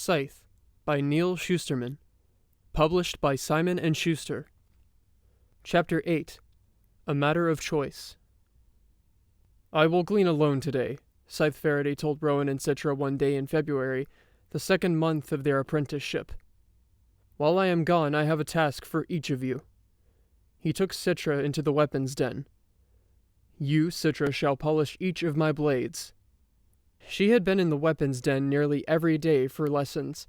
Scythe by Neal Shusterman. Published by Simon and Schuster. Chapter 8. A Matter of Choice. "I will glean alone today," Scythe Faraday told Rowan and Citra one day in February, the second month of their apprenticeship. "While I am gone, I have a task for each of you." He took Citra into the weapons den. "You, Citra, shall polish each of my blades." She had been in the weapons den nearly every day for lessons,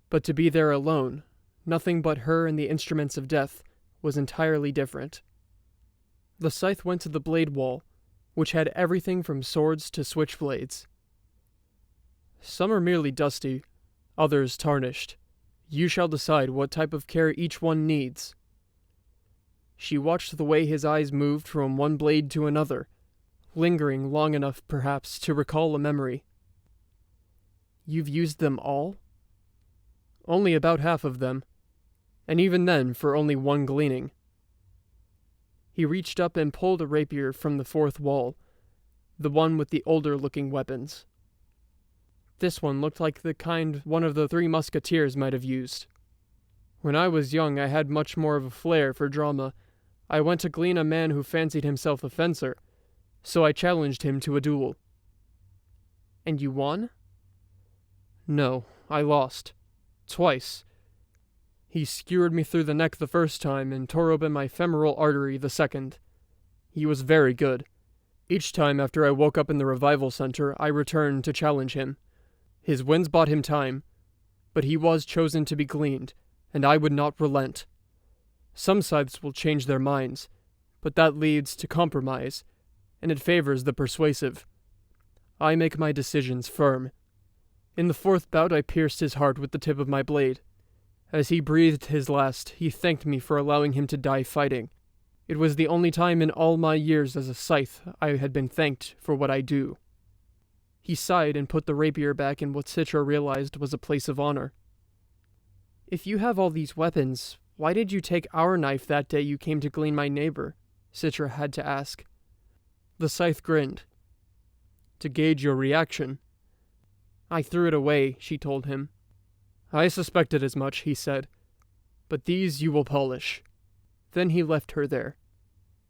but to be there alone, nothing but her and the instruments of death, was entirely different. The Scythe went to the blade wall, which had everything from swords to switchblades. "Some are merely dusty, others tarnished. You shall decide what type of care each one needs." She watched the way his eyes moved from one blade to another, lingering long enough, perhaps, to recall a memory. "You've used them all?" "Only about half of them, and even then for only one gleaning." He reached up and pulled a rapier from the fourth wall, the one with the older-looking weapons. This one looked like the kind one of the Three Musketeers might have used. "When I was young, I had much more of a flair for drama. I went to glean a man who fancied himself a fencer, so I challenged him to a duel." "And you won?" "No, I lost. Twice. He skewered me through the neck the first time and tore open my femoral artery the second. He was very good. Each time after I woke up in the revival center, I returned to challenge him. His wins bought him time, but he was chosen to be gleaned, and I would not relent. Some scythes will change their minds, but that leads to compromise, and it favors the persuasive. I make my decisions firm. In the fourth bout, I pierced his heart with the tip of my blade. As he breathed his last, he thanked me for allowing him to die fighting. It was the only time in all my years as a scythe I had been thanked for what I do." He sighed and put the rapier back in what Citra realized was a place of honor. "If you have all these weapons, why did you take our knife that day you came to glean my neighbor?" Citra had to ask. The Scythe grinned. "To gauge your reaction." "I threw it away," she told him. "I suspected as much," he said. "But these you will polish." Then he left her there.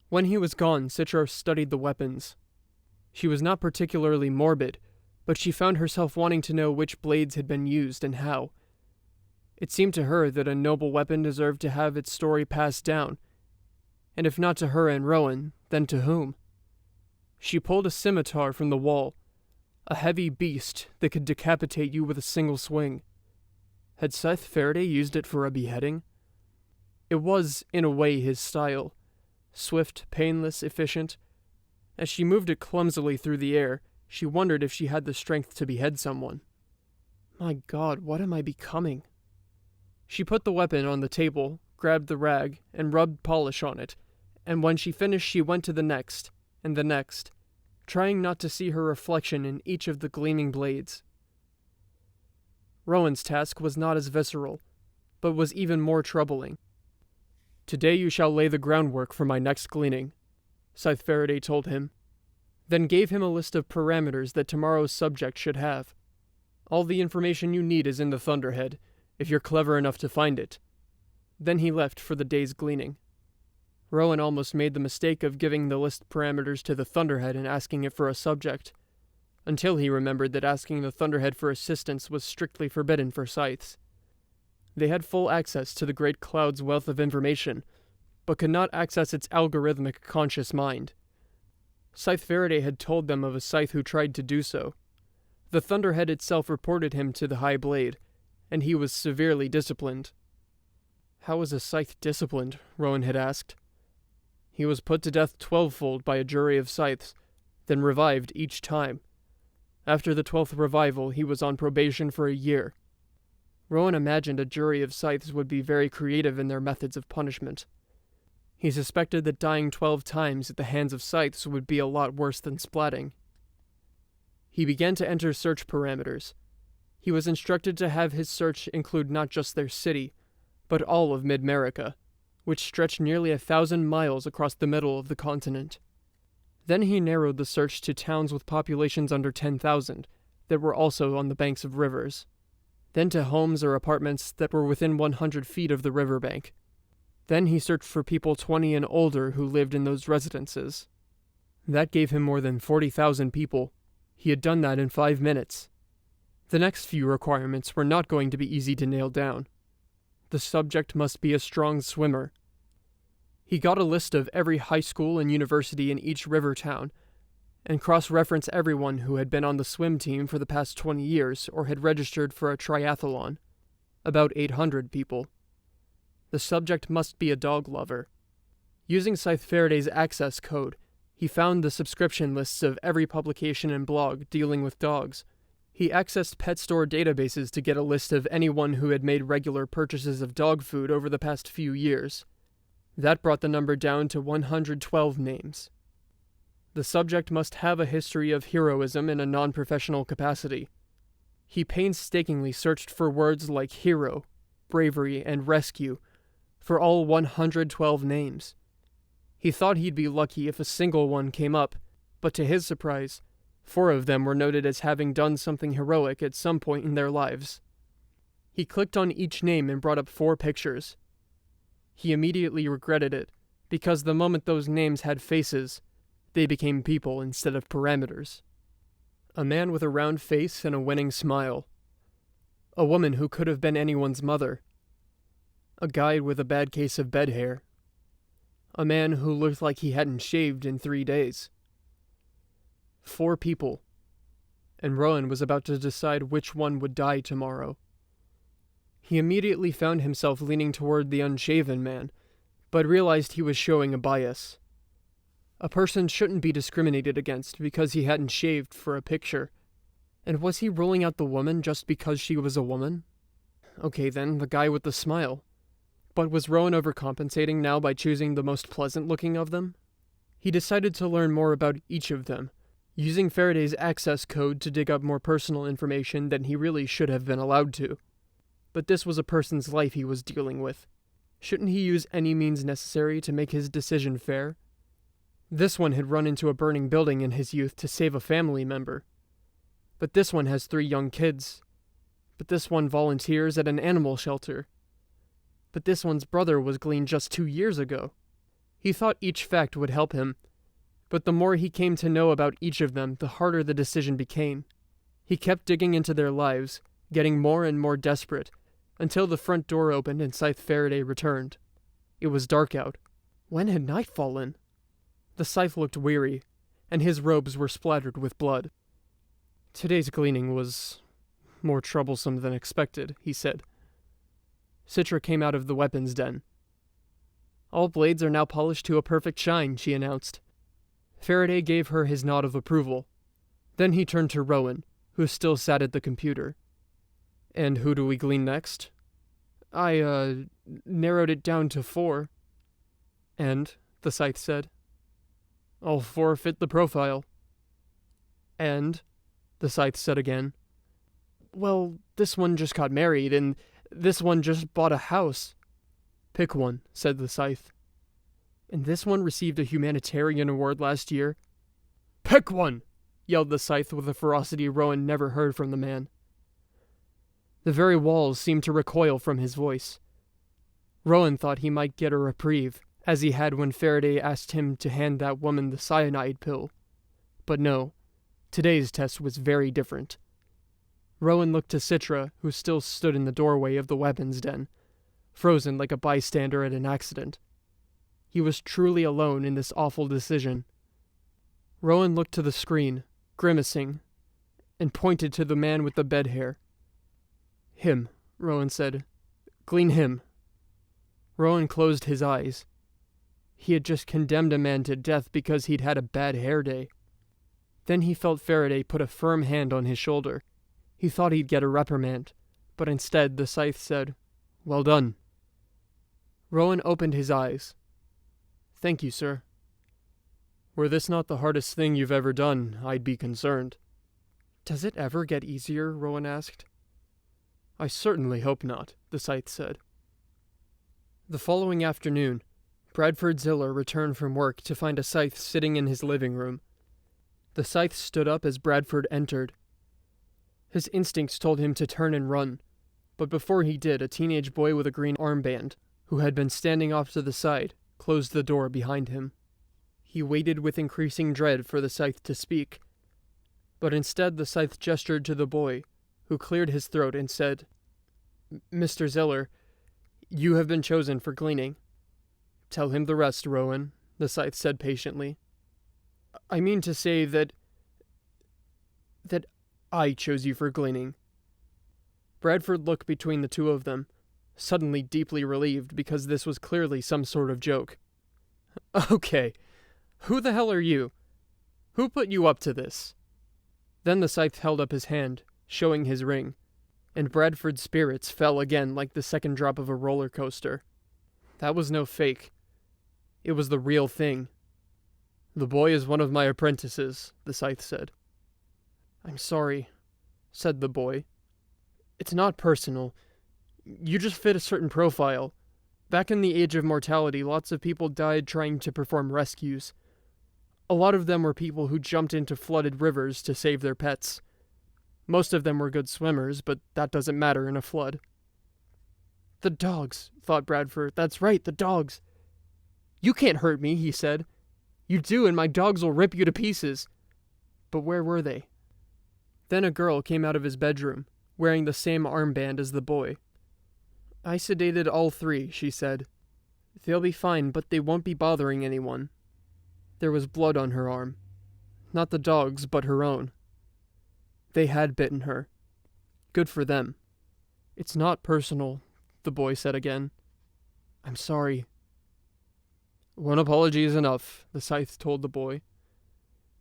When he was gone, Citra studied the weapons. She was not particularly morbid, but she found herself wanting to know which blades had been used and how. It seemed to her that a noble weapon deserved to have its story passed down, and if not to her and Rowan, then to whom? She pulled a scimitar from the wall, a heavy beast that could decapitate you with a single swing. Had Scythe Faraday used it for a beheading? It was, in a way, his style. Swift, painless, efficient. As she moved it clumsily through the air, she wondered if she had the strength to behead someone. "My God, what am I becoming?" She put the weapon on the table, grabbed the rag, and rubbed polish on it, and when she finished she went to the next, and the next, trying not to see her reflection in each of the gleaming blades. Rowan's task was not as visceral, but was even more troubling. "Today you shall lay the groundwork for my next gleaning," Scythe Faraday told him, then gave him a list of parameters that tomorrow's subject should have. "All the information you need is in the Thunderhead, if you're clever enough to find it." Then he left for the day's gleaning. Rowan almost made the mistake of giving the list parameters to the Thunderhead and asking it for a subject, until he remembered that asking the Thunderhead for assistance was strictly forbidden for scythes. They had full access to the Great Cloud's wealth of information, but could not access its algorithmic conscious mind. Scythe Faraday had told them of a scythe who tried to do so. The Thunderhead itself reported him to the High Blade, and he was severely disciplined. "How was a scythe disciplined?" Rowan had asked. "He was put to death 12-fold by a jury of scythes, then revived each time. After the 12th revival, he was on probation for a year." Rowan imagined a jury of scythes would be very creative in their methods of punishment. He suspected that dying 12 times at the hands of scythes would be a lot worse than splatting. He began to enter search parameters. He was instructed to have his search include not just their city, but all of Mid-America, which stretched nearly 1,000 miles across the middle of the continent. Then he narrowed the search to towns with populations under 10,000 that were also on the banks of rivers. then to homes or apartments that were within 100 feet of the riverbank. Then he searched for people 20 and older who lived in those residences. That gave him more than 40,000 people. He had done that in 5 minutes. The next few requirements were not going to be easy to nail down. The subject must be a strong swimmer. He got a list of every high school and university in each river town, and cross-reference everyone who had been on the swim team for the past 20 years or had registered for a triathlon. About 800 people. The subject must be a dog lover. Using Scythe Faraday's access code, he found the subscription lists of every publication and blog dealing with dogs. He accessed pet store databases to get a list of anyone who had made regular purchases of dog food over the past few years. That brought the number down to 112 names. The subject must have a history of heroism in a non-professional capacity. He painstakingly searched for words like hero, bravery, and rescue for all 112 names. He thought he'd be lucky if a single one came up, but to his surprise, 4 of them were noted as having done something heroic at some point in their lives. He clicked on each name and brought up 4 pictures. He immediately regretted it, because the moment those names had faces, they became people instead of parameters. A man with a round face and a winning smile. A woman who could have been anyone's mother. A guy with a bad case of bed hair. A man who looked like he hadn't shaved in 3 days. 4 people. And Rowan was about to decide which one would die tomorrow. He immediately found himself leaning toward the unshaven man, but realized he was showing a bias. A person shouldn't be discriminated against because he hadn't shaved for a picture. And was he ruling out the woman just because she was a woman? Okay then, the guy with the smile. But was Rowan overcompensating now by choosing the most pleasant-looking of them? He decided to learn more about each of them, using Faraday's access code to dig up more personal information than he really should have been allowed to. But this was a person's life he was dealing with. Shouldn't he use any means necessary to make his decision fair? This one had run into a burning building in his youth to save a family member. But this one has 3 young kids. But this one volunteers at an animal shelter. But this one's brother was gleaned just 2 years ago. He thought each fact would help him, but the more he came to know about each of them, the harder the decision became. He kept digging into their lives, getting more and more desperate, until the front door opened and Scythe Faraday returned. It was dark out. When had night fallen? The Scythe looked weary, and his robes were splattered with blood. Today's gleaning was more troublesome than expected, he said. Citra came out of the weapons den. All blades are now polished to a perfect shine, she announced. Faraday gave her his nod of approval. Then he turned to Rowan, who still sat at the computer. And who do we glean next? I narrowed it down to 4. And, the Scythe said, all 4 fit the profile. And, the Scythe said again, well, this one just got married, and this one just bought a house. Pick one, said the Scythe. And this one received a humanitarian award last year. Pick one, yelled the Scythe with a ferocity Rowan never heard from the man. The very walls seemed to recoil from his voice. Rowan thought he might get a reprieve, as he had when Faraday asked him to hand that woman the cyanide pill. But no, today's test was very different. Rowan looked to Citra, who still stood in the doorway of the weapons den, frozen like a bystander at an accident. He was truly alone in this awful decision. Rowan looked to the screen, grimacing, and pointed to the man with the bed hair. Him, Rowan said. Glean him. Rowan closed his eyes. He had just condemned a man to death because he'd had a bad hair day. Then he felt Faraday put a firm hand on his shoulder. He thought he'd get a reprimand, but instead the Scythe said, Well done. Rowan opened his eyes. Thank you, sir. Were this not the hardest thing you've ever done, I'd be concerned. Does it ever get easier? Rowan asked. I certainly hope not, the Scythe said. The following afternoon, Bradford Ziller returned from work to find a Scythe sitting in his living room. The Scythe stood up as Bradford entered. His instincts told him to turn and run, But before he did, a teenage boy with a green armband, who had been standing off to the side, closed the door behind him. He waited with increasing dread for the Scythe to speak, but instead the Scythe gestured to the boy, who cleared his throat and said, "Mr. Zeller, you have been chosen for gleaning." "Tell him the rest, Rowan," the Scythe said patiently. "I mean to say that I chose you for gleaning." Bradford looked between the two of them, suddenly deeply relieved because this was clearly some sort of joke. "Okay, who the hell are you? Who put you up to this?" Then the Scythe held up his hand, showing his ring, and Bradford's spirits fell again like the second drop of a roller coaster. That was no fake. It was the real thing. "The boy is one of my apprentices," the Scythe said. "I'm sorry," said the boy. "It's not personal. You just fit a certain profile. Back in the Age of Mortality, lots of people died trying to perform rescues. A lot of them were people who jumped into flooded rivers to save their pets. Most of them were good swimmers, but that doesn't matter in a flood." "The dogs," thought Bradford. "That's right, the dogs." "You can't hurt me," he said. "You do, and my dogs will rip you to pieces." But where were they? Then a girl came out of his bedroom, wearing the same armband as the boy. "I sedated all three," she said. "They'll be fine, but they won't be bothering anyone." There was blood on her arm. Not the dog's, but her own. They had bitten her. Good for them. "It's not personal," the boy said again. "I'm sorry." "One apology is enough," the Scythe told the boy.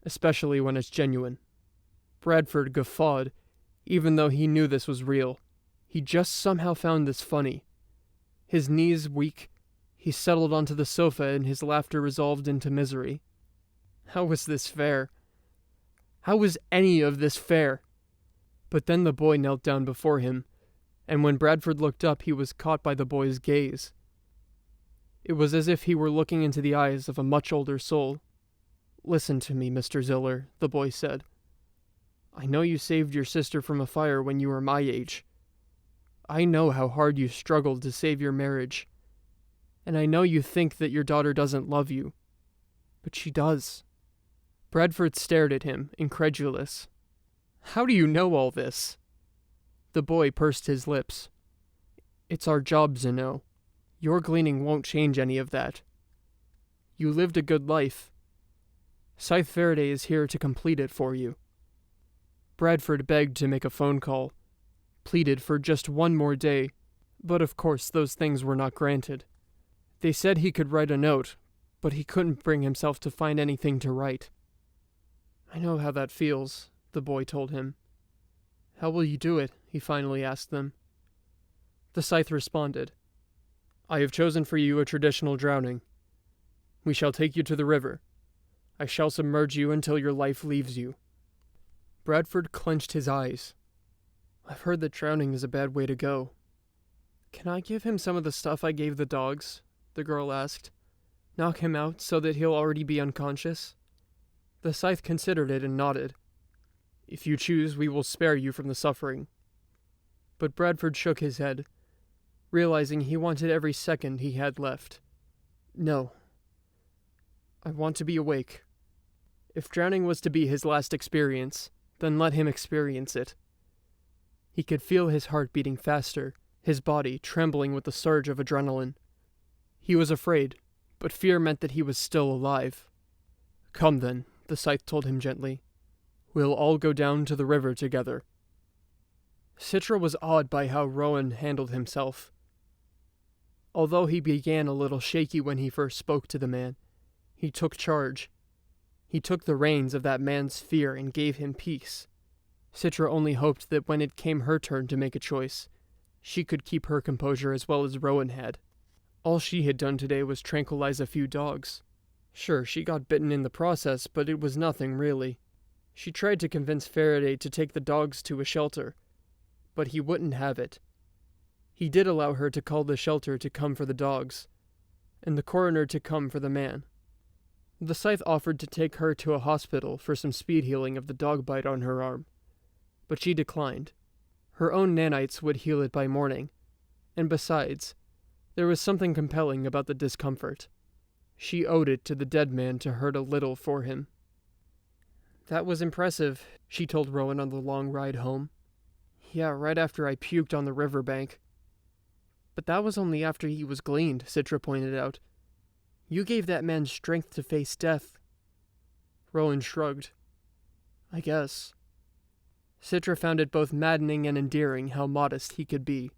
"Especially when it's genuine." Bradford guffawed, even though he knew this was real. He just somehow found this funny. His knees weak, he settled onto the sofa and his laughter resolved into misery. How was this fair? How was any of this fair? But then the boy knelt down before him, and when Bradford looked up he was caught by the boy's gaze. It was as if he were looking into the eyes of a much older soul. "Listen to me, Mr. Zeller," the boy said. "I know you saved your sister from a fire when you were my age. I know how hard you struggled to save your marriage. And I know you think that your daughter doesn't love you. But she does." Bradford stared at him, incredulous. "How do you know all this?" The boy pursed his lips. "It's our job, Zeno. Your gleaning won't change any of that. You lived a good life. Scythe Faraday is here to complete it for you." Bradford begged to make a phone call, pleaded for just one more day, but of course those things were not granted. They said he could write a note, but he couldn't bring himself to find anything to write. "I know how that feels," the boy told him. "How will you do it?" he finally asked them. The Scythe responded, "I have chosen for you a traditional drowning. We shall take you to the river. I shall submerge you until your life leaves you." Bradford clenched his eyes. "I've heard that drowning is a bad way to go." "Can I give him some of the stuff I gave the dogs?" the girl asked. "Knock him out so that he'll already be unconscious?" The Scythe considered it and nodded. "If you choose, we will spare you from the suffering." But Bradford shook his head, realizing he wanted every second he had left. "No. I want to be awake. If drowning was to be his last experience, then let him experience it." He could feel his heart beating faster, his body trembling with the surge of adrenaline. He was afraid, but fear meant that he was still alive. "Come then," the Scythe told him gently. "We'll all go down to the river together." Citra was awed by how Rowan handled himself. Although he began a little shaky when he first spoke to the man, he took charge. He took the reins of that man's fear and gave him peace. Citra only hoped that when it came her turn to make a choice, she could keep her composure as well as Rowan had. All she had done today was tranquilize a few dogs. Sure, she got bitten in the process, but it was nothing really. She tried to convince Faraday to take the dogs to a shelter, but he wouldn't have it. He did allow her to call the shelter to come for the dogs, and the coroner to come for the man. The Scythe offered to take her to a hospital for some speed healing of the dog bite on her arm, but she declined. Her own nanites would heal it by morning, and besides, there was something compelling about the discomfort. She owed it to the dead man to hurt a little for him. "That was impressive," she told Rowan on the long ride home. "Yeah, right after I puked on the riverbank." "But that was only after he was gleaned," Citra pointed out. "You gave that man strength to face death." Rowan shrugged. "I guess." Citra found it both maddening and endearing how modest he could be.